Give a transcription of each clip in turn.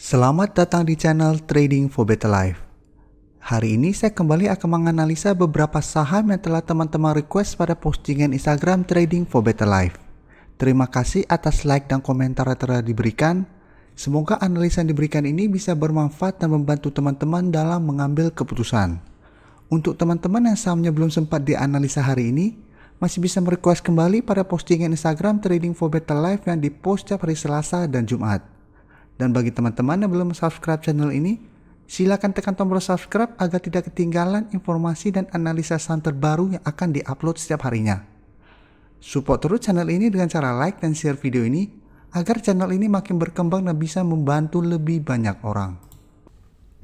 Selamat datang di channel Trading for Better Life. Hari ini saya kembali akan menganalisa beberapa saham yang telah teman-teman request pada postingan Instagram Trading for Better Life. Terima kasih atas like dan komentar yang telah diberikan. Semoga analisa yang diberikan ini bisa bermanfaat dan membantu teman-teman dalam mengambil keputusan. Untuk teman-teman yang sahamnya belum sempat dianalisa hari ini, masih bisa merequest kembali pada postingan Instagram Trading for Better Life yang dipost setiap hari Selasa dan Jumat. Dan bagi teman-teman yang belum subscribe channel ini, silakan tekan tombol subscribe agar tidak ketinggalan informasi dan analisa saham terbaru yang akan diupload setiap harinya. Support terus channel ini dengan cara like dan share video ini, agar channel ini makin berkembang dan bisa membantu lebih banyak orang.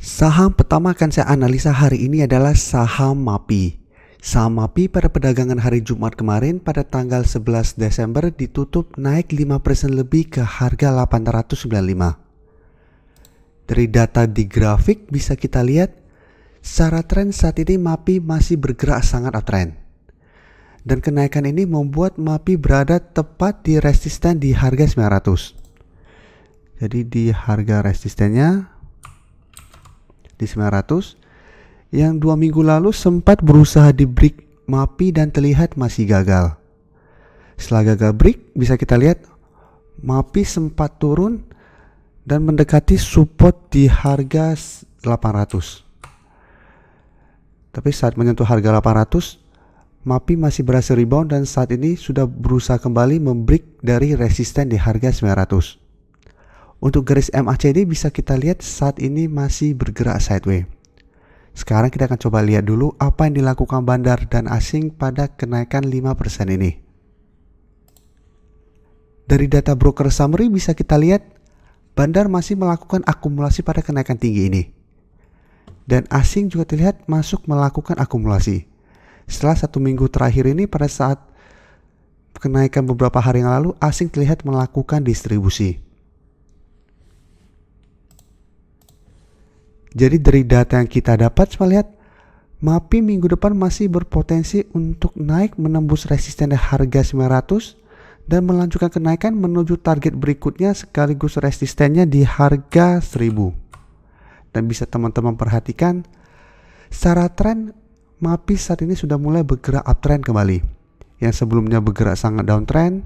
Saham pertama akan saya analisa hari ini adalah saham MAPI. Saham MAPI pada perdagangan hari Jumat kemarin pada tanggal 11 Desember ditutup naik 5% lebih ke harga 895. Dari data di grafik bisa kita lihat secara tren saat ini MAPI masih bergerak sangat uptrend. Dan kenaikan ini membuat MAPI berada tepat di resisten di harga 900. Jadi di harga resistennya di 900 yang 2 minggu lalu sempat berusaha di break MAPI dan terlihat masih gagal. Setelah gagal break bisa kita lihat MAPI sempat turun dan mendekati support di harga 800. Tapi saat menyentuh harga 800, MAPI masih berhasil rebound dan saat ini sudah berusaha kembali membreak dari resisten di harga 900. Untuk garis MACD bisa kita lihat saat ini masih bergerak sideways. Sekarang kita akan coba lihat dulu apa yang dilakukan bandar dan asing pada kenaikan 5% ini. Dari data broker summary bisa kita lihat bandar masih melakukan akumulasi pada kenaikan tinggi ini. Dan asing juga terlihat masuk melakukan akumulasi. Setelah 1 minggu terakhir ini pada saat kenaikan beberapa hari yang lalu, asing terlihat melakukan distribusi. Jadi dari data yang kita dapat melihat MAPI minggu depan masih berpotensi untuk naik menembus resisten harga 900 dan melanjutkan kenaikan menuju target berikutnya sekaligus resistennya di harga 1000. Dan bisa teman-teman perhatikan secara tren MAPI saat ini sudah mulai bergerak uptrend kembali. Yang sebelumnya bergerak sangat downtrend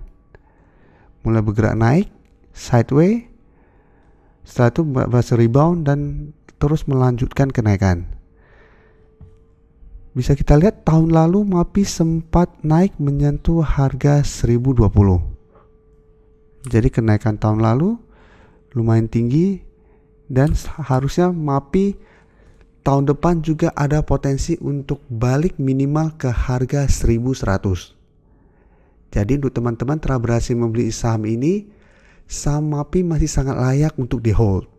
mulai bergerak naik sideways, setelah itu berhasil rebound dan terus melanjutkan kenaikan. Bisa kita lihat tahun lalu MAPI sempat naik menyentuh harga 1020. Jadi kenaikan tahun lalu lumayan tinggi dan harusnya MAPI tahun depan juga ada potensi untuk balik minimal ke harga 1100. Jadi untuk teman-teman telah berhasil membeli saham ini, saham MAPI masih sangat layak untuk di hold.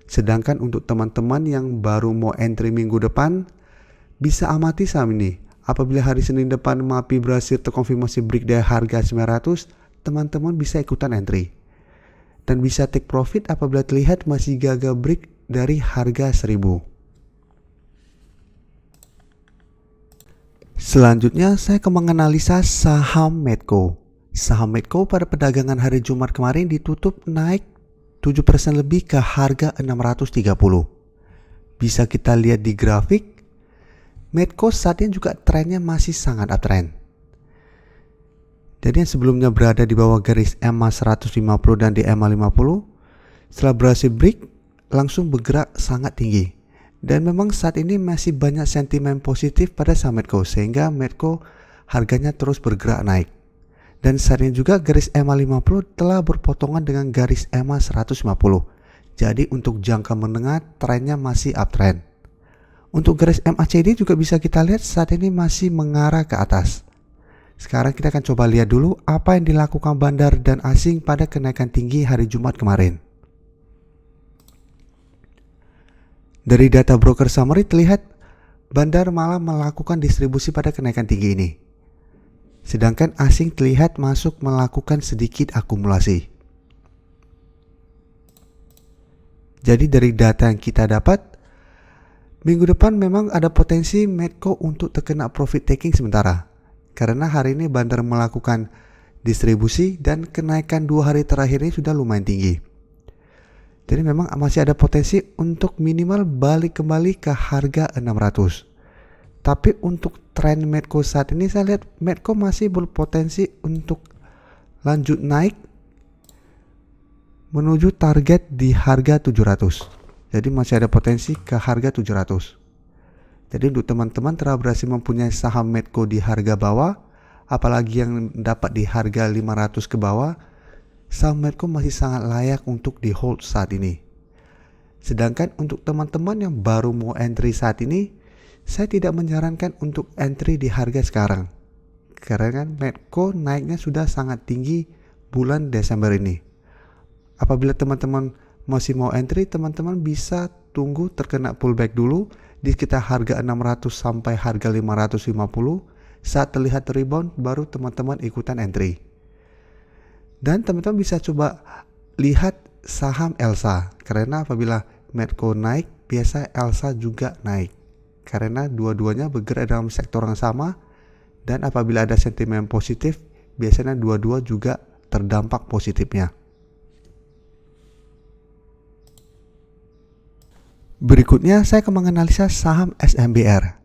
Sedangkan untuk teman-teman yang baru mau entry minggu depan, bisa amati saham ini. Apabila hari Senin depan MAPI berhasil terkonfirmasi break dari harga 900, teman-teman bisa ikutan entry. Dan bisa take profit apabila terlihat masih gagal break dari harga 1000. Selanjutnya saya akan menganalisa saham Medco. Saham Medco pada perdagangan hari Jumat kemarin ditutup naik 7% lebih ke harga 630. Bisa kita lihat di grafik, Medco saat ini juga trennya masih sangat uptrend. Jadi yang sebelumnya berada di bawah garis EMA 150 dan di EMA 50, setelah berhasil break langsung bergerak sangat tinggi. Dan memang saat ini masih banyak sentimen positif pada saham Medco sehingga Medco harganya terus bergerak naik. Dan saat ini juga garis EMA 50 telah berpotongan dengan garis EMA 150. Jadi untuk jangka menengah trennya masih uptrend. Untuk garis MACD juga bisa kita lihat saat ini masih mengarah ke atas. Sekarang kita akan coba lihat dulu apa yang dilakukan bandar dan asing pada kenaikan tinggi hari Jumat kemarin. Dari data broker summary terlihat bandar malah melakukan distribusi pada kenaikan tinggi ini. Sedangkan asing terlihat masuk melakukan sedikit akumulasi. Jadi dari data yang kita dapat, minggu depan memang ada potensi Medco untuk terkena profit taking sementara. Karena hari ini bandar melakukan distribusi dan kenaikan 2 hari terakhir ini sudah lumayan tinggi. Jadi memang masih ada potensi untuk minimal balik kembali ke harga 600. Tapi untuk tren Medco saat ini saya lihat Medco masih berpotensi untuk lanjut naik menuju target di harga 700. Jadi masih ada potensi ke harga 700. Jadi untuk teman-teman telah berhasil mempunyai saham Medco di harga bawah, apalagi yang dapat di harga 500 ke bawah, saham Medco masih sangat layak untuk di hold saat ini. Sedangkan untuk teman-teman yang baru mau entry saat ini, saya tidak menyarankan untuk entry di harga sekarang. Karena kan Medco naiknya sudah sangat tinggi bulan Desember ini. Apabila teman-teman masih mau entry, teman-teman bisa tunggu terkena pullback dulu di sekitar harga 600 sampai harga 550. Saat terlihat rebound, baru teman-teman ikutan entry. Dan teman-teman bisa coba lihat saham Elsa, karena apabila Medco naik, biasa Elsa juga naik. Karena dua-duanya bergerak dalam sektor yang sama, dan apabila ada sentimen positif, biasanya dua-dua juga terdampak positifnya. Berikutnya saya akan menganalisa saham SMBR.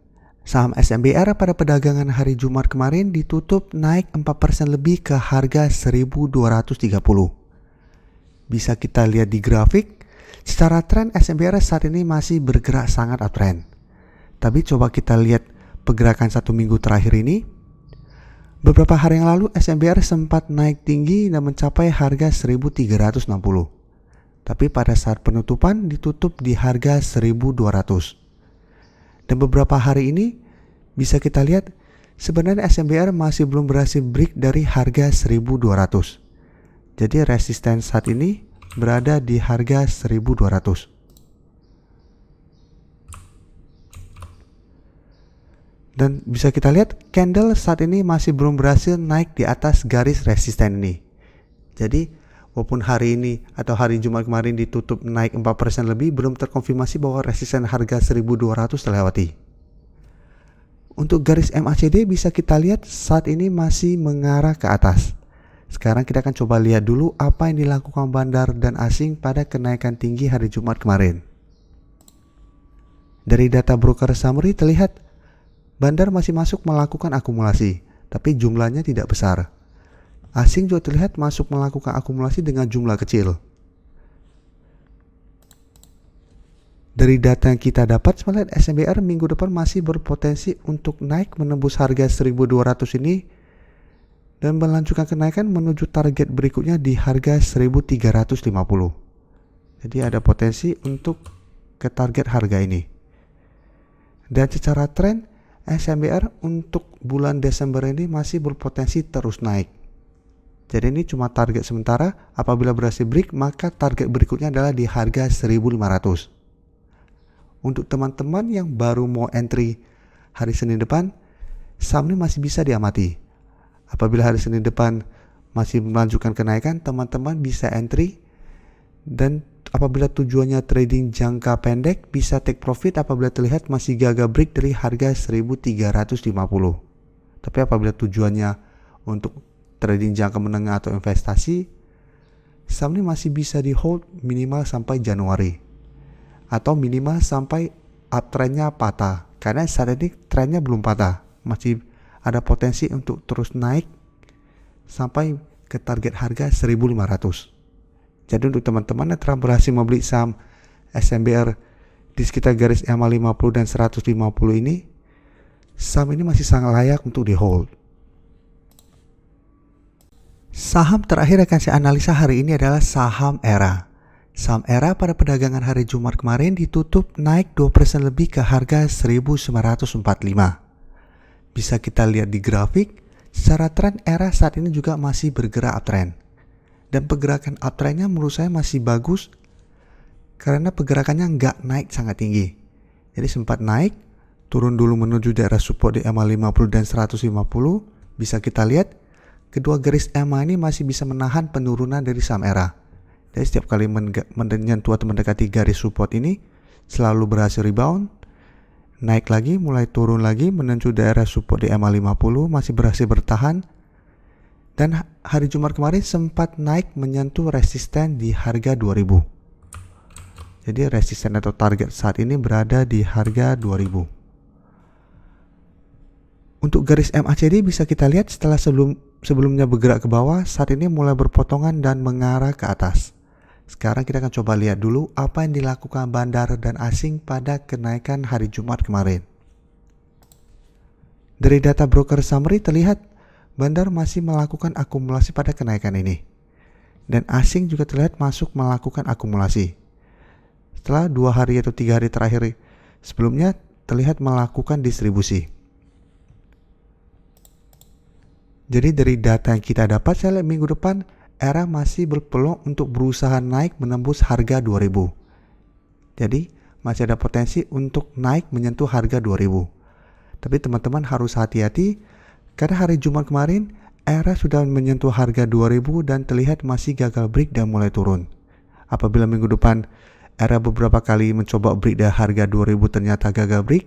Saham SMBR pada perdagangan hari Jumat kemarin ditutup naik 4% lebih ke harga 1.230. Bisa kita lihat di grafik, secara tren SMBR saat ini masih bergerak sangat uptrend. Tapi coba kita lihat pergerakan 1 minggu terakhir ini. Beberapa hari yang lalu SMBR sempat naik tinggi dan mencapai harga 1.360. Tapi pada saat penutupan ditutup di harga 1.200. Dan beberapa hari ini bisa kita lihat sebenarnya SMBR masih belum berhasil break dari harga 1.200. Jadi resisten saat ini berada di harga 1.200. Dan bisa kita lihat candle saat ini masih belum berhasil naik di atas garis resisten ini. Jadi walaupun hari ini atau hari Jumat kemarin ditutup naik 4% lebih, belum terkonfirmasi bahwa resisten harga 1.200 terlewati. Untuk garis MACD bisa kita lihat saat ini masih mengarah ke atas. Sekarang kita akan coba lihat dulu apa yang dilakukan bandar dan asing pada kenaikan tinggi hari Jumat kemarin. Dari data broker summary terlihat bandar masih masuk melakukan akumulasi, tapi jumlahnya tidak besar. Asing juga terlihat masuk melakukan akumulasi dengan jumlah kecil. Dari data yang kita dapat, melihat SMBR minggu depan masih berpotensi untuk naik menembus harga 1.200 ini dan melanjutkan kenaikan menuju target berikutnya di harga 1.350. Jadi ada potensi untuk ke target harga ini. Dan secara tren, SMBR untuk bulan Desember ini masih berpotensi terus naik. Jadi ini cuma target sementara, apabila berhasil break maka target berikutnya adalah di harga 1.500. Untuk teman-teman yang baru mau entry hari Senin depan, saham ini masih bisa diamati. Apabila hari Senin depan masih melanjutkan kenaikan, teman-teman bisa entry. Dan apabila tujuannya trading jangka pendek, bisa take profit apabila terlihat masih gagal break dari harga 1.350. Tapi apabila tujuannya untuk trading jangka menengah atau investasi, saham ini masih bisa di hold minimal sampai Januari atau minimal sampai uptrendnya patah, karena saat ini trennya belum patah, masih ada potensi untuk terus naik sampai ke target harga 1.500. Jadi untuk teman-teman yang telah berhasil membeli saham SMBR di sekitar garis EMA 50 dan 150 ini, saham ini masih sangat layak untuk di hold. Saham terakhir yang akan saya analisa hari ini adalah saham ERA. Saham ERA pada perdagangan hari Jumat kemarin ditutup naik 2% lebih ke harga 1.945. Bisa kita lihat di grafik, secara tren ERA saat ini juga masih bergerak uptrend. Dan pergerakan uptrendnya menurut saya masih bagus karena pergerakannya nggak naik sangat tinggi. Jadi sempat naik, turun dulu menuju daerah support di EMA 50 dan 150. Bisa kita lihat kedua garis EMA ini masih bisa menahan penurunan dari saham ERA. Jadi setiap kali menyentuh atau mendekati garis support ini selalu berhasil rebound, naik lagi, mulai turun lagi menuju daerah support di EMA 50, masih berhasil bertahan. Dan hari Jumat kemarin sempat naik menyentuh resisten di harga 2000. Jadi resisten atau target saat ini berada di harga 2000. Untuk garis MACD bisa kita lihat setelah sebelumnya bergerak ke bawah, saat ini mulai berpotongan dan mengarah ke atas. Sekarang kita akan coba lihat dulu apa yang dilakukan bandar dan asing pada kenaikan hari Jumat kemarin. Dari data broker summary terlihat bandar masih melakukan akumulasi pada kenaikan ini. Dan asing juga terlihat masuk melakukan akumulasi. Setelah 2 hari atau 3 hari terakhir sebelumnya terlihat melakukan distribusi. Jadi dari data yang kita dapat, saya lihat minggu depan ERA masih berpeluang untuk berusaha naik menembus harga 2000. Jadi masih ada potensi untuk naik menyentuh harga 2000. Tapi teman-teman harus hati-hati karena hari Jumat kemarin ERA sudah menyentuh harga 2000 dan terlihat masih gagal break dan mulai turun. Apabila minggu depan ERA beberapa kali mencoba break dari harga 2000 ternyata gagal break,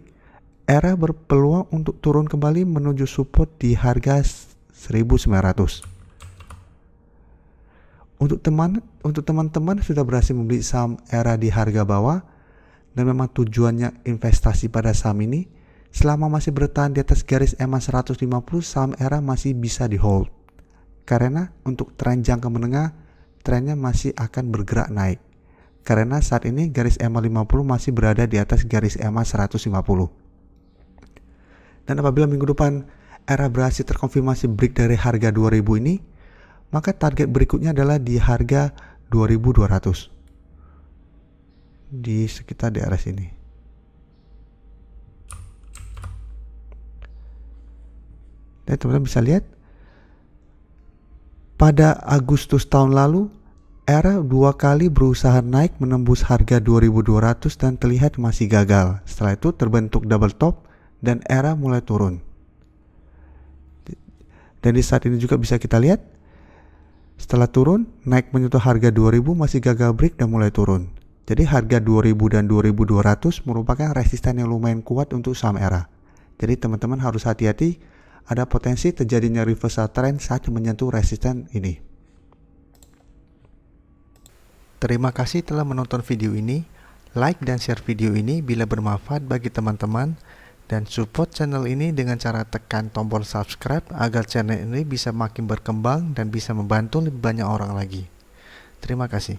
ERA berpeluang untuk turun kembali menuju support di harga 1900. Untuk teman-teman sudah berhasil membeli saham ERA di harga bawah dan memang tujuannya investasi pada saham ini, selama masih bertahan di atas garis EMA 150, saham ERA masih bisa di hold. Karena untuk tren jangka menengah, trennya masih akan bergerak naik. Karena saat ini garis EMA 50 masih berada di atas garis EMA 150. Dan apabila minggu depan ERA berhasil terkonfirmasi break dari harga 2000 ini, maka target berikutnya adalah di harga 2200. Di sekitar daerah sini. Dan teman-teman bisa lihat pada Agustus tahun lalu ERA 2 kali berusaha naik menembus harga 2200 dan terlihat masih gagal. Setelah itu terbentuk double top dan ERA mulai turun. Dan di saat ini juga bisa kita lihat setelah turun naik menyentuh harga 2000 masih gagal break dan mulai turun. Jadi harga 2000 dan 2200 merupakan resisten yang lumayan kuat untuk saham ERA. Jadi teman-teman harus hati-hati, ada potensi terjadinya reversal trend saat menyentuh resisten ini. Terima kasih telah menonton video ini. Like dan share video ini bila bermanfaat bagi teman-teman, dan support channel ini dengan cara tekan tombol subscribe agar channel ini bisa makin berkembang dan bisa membantu lebih banyak orang lagi. Terima kasih.